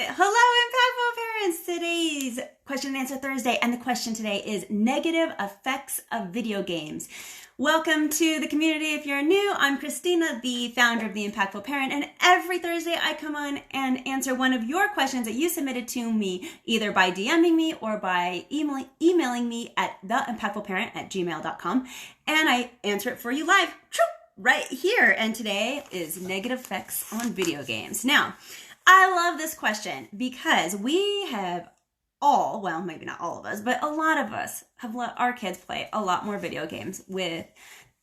Hello, Impactful Parents! Today's question and answer Thursday, and the question today is negative effects of video games. Welcome to the community. If you're new, I'm Kristina, the founder of The Impactful Parent, and every Thursday I come on and answer one of your questions that you submitted to me, either by DMing me or by emailing me at theimpactfulparent@gmail.com, and I answer it for you live, right here. And today is negative effects on video games. Now, I love this question because we have all, well, maybe not all of us, but a lot of us have let our kids play a lot more video games with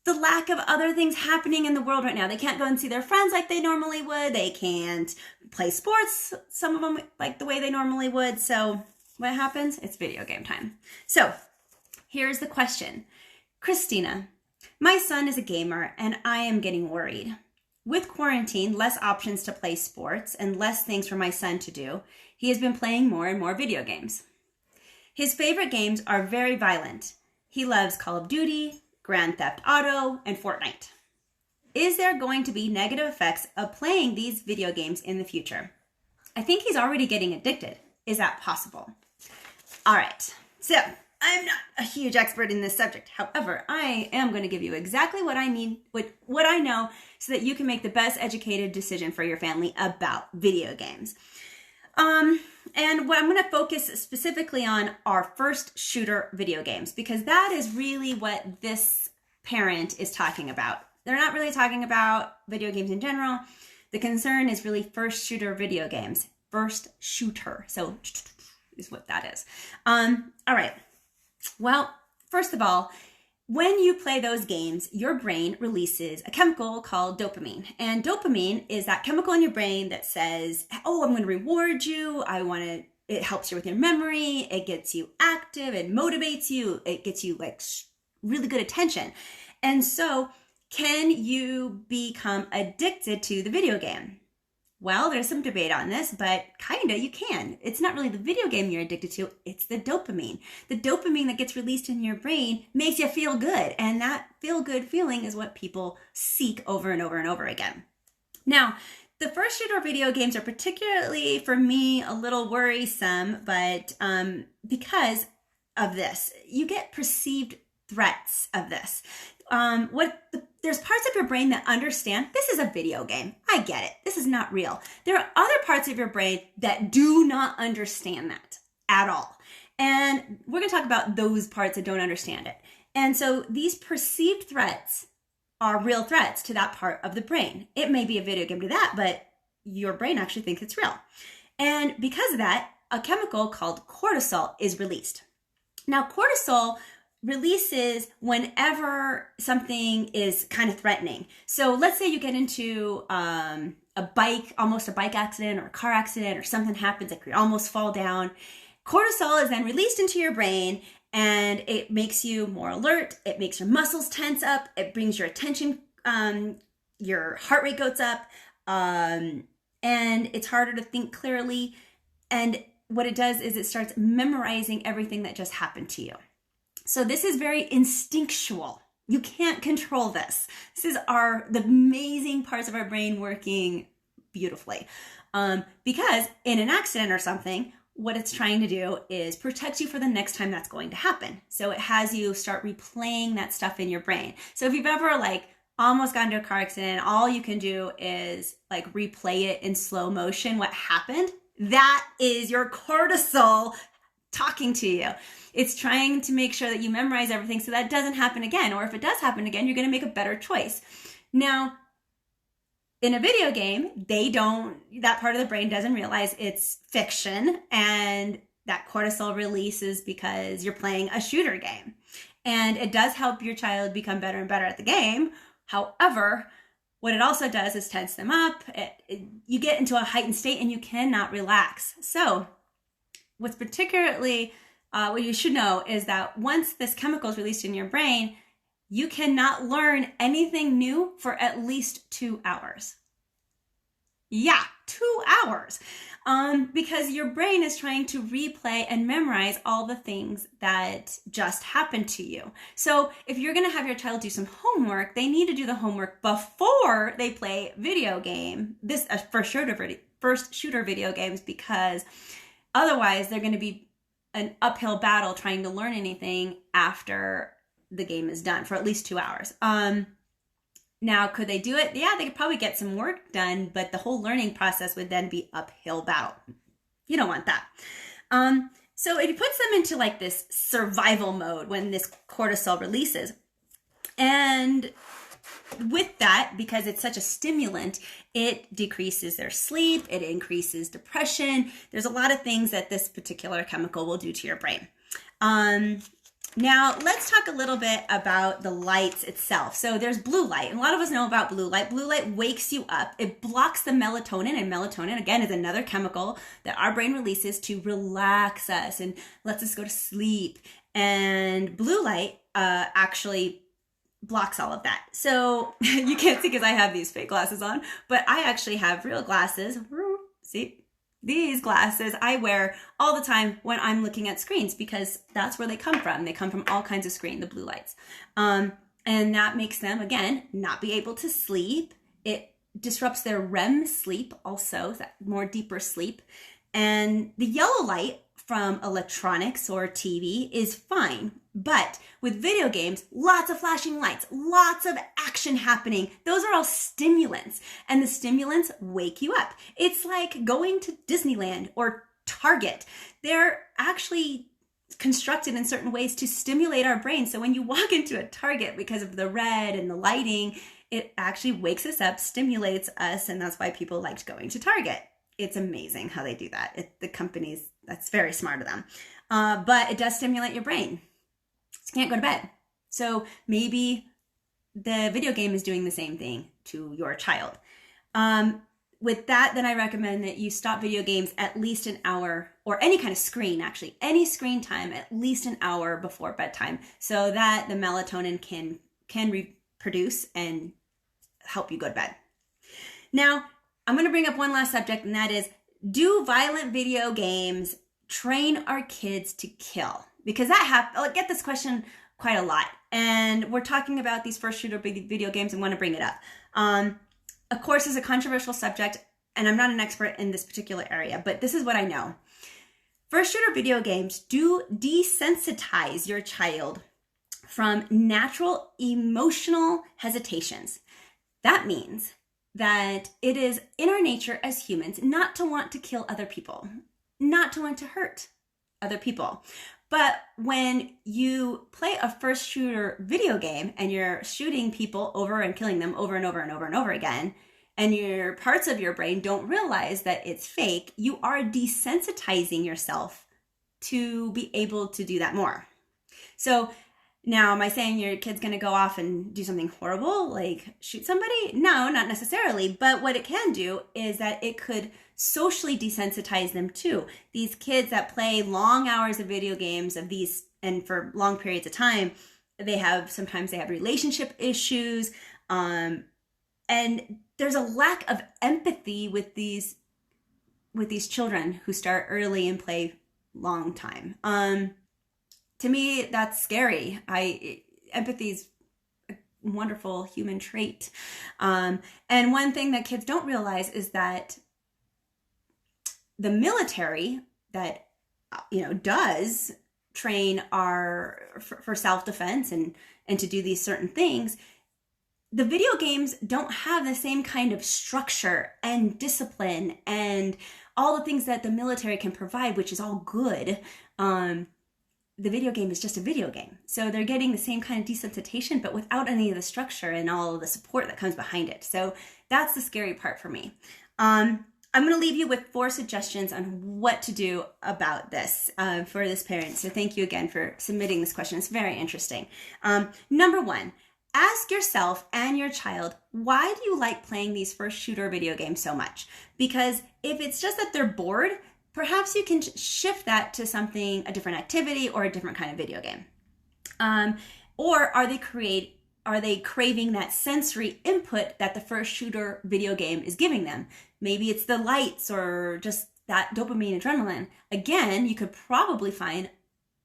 the lack of other things happening in the world right now. They can't go and see their friends like they normally would. They can't play sports, some of them, like the way they normally would. So what happens? It's video game time. So here's the question. Kristina, my son is a gamer and I am getting worried. With quarantine, less options to play sports and less things for my son to do, he has been playing more and more video games. His favorite games are very violent. He loves Call of Duty, Grand Theft Auto, and Fortnite. Is there going to be negative effects of playing these video games in the future? I think he's already getting addicted. Is that possible? All right, so I'm not a huge expert in this subject. However, I am going to give you exactly what I need, what I know, so that you can make the best educated decision for your family about video games. And what I'm going to focus specifically on are first shooter video games, because that is really what this parent is talking about. They're not really talking about video games in general. The concern is really first shooter video games. First shooter. So is what that is. All right. Well, first of all, when you play those games, your brain releases a chemical called dopamine. And dopamine is that chemical in your brain that says, oh, I'm going to reward you. It helps you with your memory. It gets you active. It motivates you. It gets you like really good attention. And so can you become addicted to the video game? Well, there's some debate on this, but kinda you can. It's not really the video game you're addicted to, it's the dopamine. The dopamine that gets released in your brain makes you feel good, and that feel-good feeling is what people seek over and over and over again. Now, the first shooter video games are particularly, for me, a little worrisome, but because of this, you get perceived threats of this. There's parts of your brain that understand this is a video game. I get it. This is not real. There are other parts of your brain that do not understand that at all. And we're going to talk about those parts that don't understand it. And so these perceived threats are real threats to that part of the brain. It may be a video game to that, but your brain actually thinks it's real. And because of that, a chemical called cortisol is released. Now, cortisol releases whenever something is kind of threatening. So let's say you get into almost a bike accident or a car accident, or something happens, like you almost fall down. Cortisol is then released into your brain and it makes you more alert. It makes your muscles tense up. It brings your attention, your heart rate goes up, and it's harder to think clearly. And what it does is it starts memorizing everything that just happened to you. So this is very instinctual. You can't control this. This is the amazing parts of our brain working beautifully. Because in an accident or something, what it's trying to do is protect you for the next time that's going to happen. So it has you start replaying that stuff in your brain. So if you've ever almost gotten into a car accident, all you can do is replay it in slow motion, what happened. That is your cortisol talking to you. It's trying to make sure that you memorize everything so that doesn't happen again. Or if it does happen again, you're going to make a better choice. Now, in a video game, that part of the brain doesn't realize it's fiction, and that cortisol releases because you're playing a shooter game. And it does help your child become better and better at the game. However, what it also does is tense them up. You get into a heightened state and you cannot relax. So what's particularly what you should know is that once this chemical is released in your brain, you cannot learn anything new for at least 2 hours. Yeah, 2 hours. Because your brain is trying to replay and memorize all the things that just happened to you. So if you're going to have your child do some homework, they need to do the homework before they play video game. This first first shooter video games, because otherwise they're going to be an uphill battle trying to learn anything after the game is done for at least 2 hours. Now, could they do it? Yeah, they could probably get some work done, but the whole learning process would then be uphill battle. You don't want that. So it puts them into like this survival mode when this cortisol releases. And with that, because it's such a stimulant, it decreases their sleep, it increases depression. There's a lot of things that this particular chemical will do to your brain. Now, let's talk a little bit about the lights itself. So there's blue light, and a lot of us know about blue light. Blue light wakes you up. It blocks the melatonin, and melatonin, again, is another chemical that our brain releases to relax us and lets us go to sleep. And blue light actually blocks all of that. So you can't see because I have these fake glasses on, but I actually have real glasses. See? These glasses I wear all the time when I'm looking at screens, because that's where they come from. They come from all kinds of screen, the blue lights. And that makes them, again, not be able to sleep. It disrupts their REM sleep also, that more deeper sleep. And the yellow light from electronics or TV is fine. But with video games, lots of flashing lights, lots of action happening. Those are all stimulants, and the stimulants wake you up. It's like going to Disneyland or Target. They're actually constructed in certain ways to stimulate our brain. So when you walk into a Target, because of the red and the lighting, it actually wakes us up, stimulates us, and that's why people liked going to Target. It's amazing how they do that. The companies, that's very smart of them. But it does stimulate your brain. You can't go to bed. So maybe the video game is doing the same thing to your child. With that, then I recommend that you stop video games at least an hour, or any kind of screen, actually, any screen time at least an hour before bedtime, so that the melatonin can reproduce and help you go to bed. Now, I'm going to bring up one last subject, and that is, do violent video games train our kids to kill? Because I get this question quite a lot. And we're talking about these first shooter video games and want to bring it up. Of course, it's a controversial subject, and I'm not an expert in this particular area, but this is what I know. First shooter video games do desensitize your child from natural emotional hesitations. That means that it is in our nature as humans not to want to kill other people, not to want to hurt other people. But when you play a first shooter video game and you're shooting people over and killing them over and over and over and over again, and your parts of your brain don't realize that it's fake, you are desensitizing yourself to be able to do that more. So now, am I saying your kid's going to go off and do something horrible, like shoot somebody? No, not necessarily. But what it can do is that it could socially desensitize them too. These kids that play long hours of video games of these, and for long periods of time, sometimes they have relationship issues. And there's a lack of empathy with these children who start early and play long time. To me, that's scary. Empathy is a wonderful human trait. And one thing that kids don't realize is that the military that, does train for self-defense and to do these certain things, the video games don't have the same kind of structure and discipline and all the things that the military can provide, which is all good. The video game is just a video game. So they're getting the same kind of desensitization, but without any of the structure and all of the support that comes behind it. So that's the scary part for me. I'm going to leave you with 4 suggestions on what to do about this for this parent. So thank you again for submitting this question. It's very interesting. Number 1, ask yourself and your child, why do you like playing these first shooter video games so much? Because if it's just that they're bored, perhaps you can shift that to a different activity or a different kind of video game. Or are they craving that sensory input that the first shooter video game is giving them? Maybe it's the lights or just that dopamine adrenaline. Again, you could probably find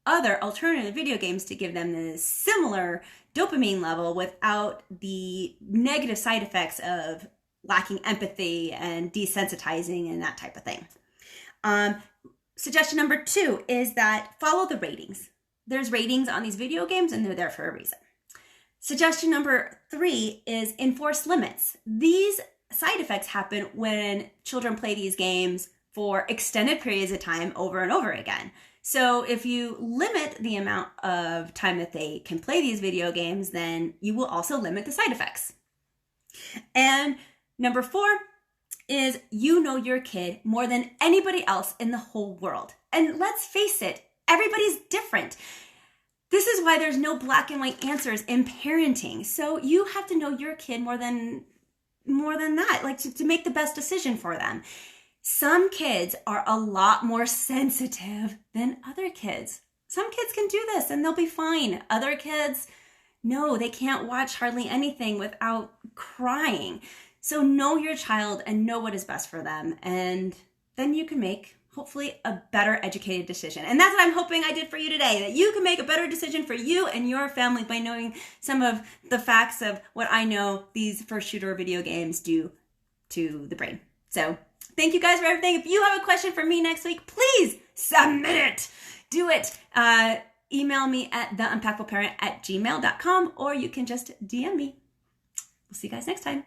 other alternative video games to give them the similar dopamine level without the negative side effects of lacking empathy and desensitizing and that type of thing. Suggestion number 2 is that follow the ratings. There's ratings on these video games and they're there for a reason. Suggestion number 3 is enforce limits. These side effects happen when children play these games for extended periods of time over and over again. So if you limit the amount of time that they can play these video games, then you will also limit the side effects. And number 4 is you know your kid more than anybody else in the whole world. And let's face it, everybody's different. This is why there's no black and white answers in parenting. So you have to know your kid more than that, like to make the best decision for them. Some kids are a lot more sensitive than other kids. Some kids can do this and they'll be fine. Other kids, no, they can't watch hardly anything without crying. So know your child and know what is best for them. And then you can make, hopefully, a better educated decision. And that's what I'm hoping I did for you today, that you can make a better decision for you and your family by knowing some of the facts of what I know these first shooter video games do to the brain. So thank you guys for everything. If you have a question for me next week, please submit it. Do it. Email me at theumpackfulparent@gmail.com, or you can just DM me. We'll see you guys next time.